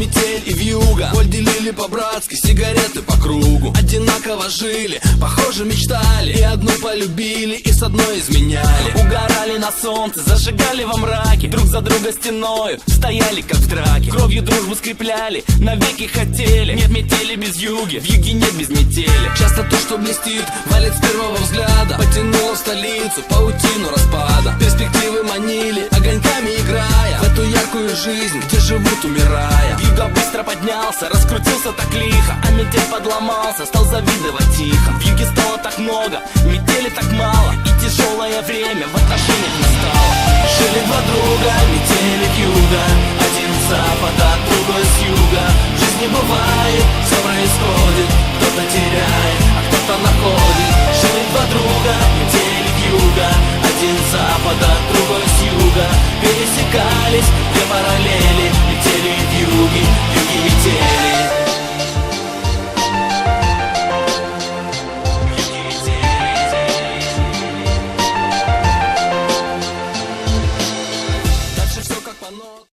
метель и вьюга. Боль делили по-братски, сигареты по кругу. Одинаково жили, похоже мечтали. И одну полюбили, и с одной изменяли. Угорали на солнце, зажигали во мраке. Друг за друга стеною стояли как в драке. Кровью дружбу скрепляли, навеки хотели. Нет метели без вьюги, вьюги нет без метели. Часто то, что блестит, валит с первого взгляда. Потянуло в столицу паутину распада. Перспективы манили, огоньками играя в эту яркую жизнь, где живут умирая. Вьюга быстро поднялся, раскрутился так лихо, а метель подломался, стал завидовать тихо. Вьюги стало так много, метели так мало, и тяжелое время в отношениях настало. Жили два друга, метель и вьюга, один с запада, другой с юга. В жизни бывает, все происходит, кто-то теряет, а кто-то находит. Жили два друга, метель и вьюга, один с запада, другой с юга. Пересекались две параллели, метели и вьюги.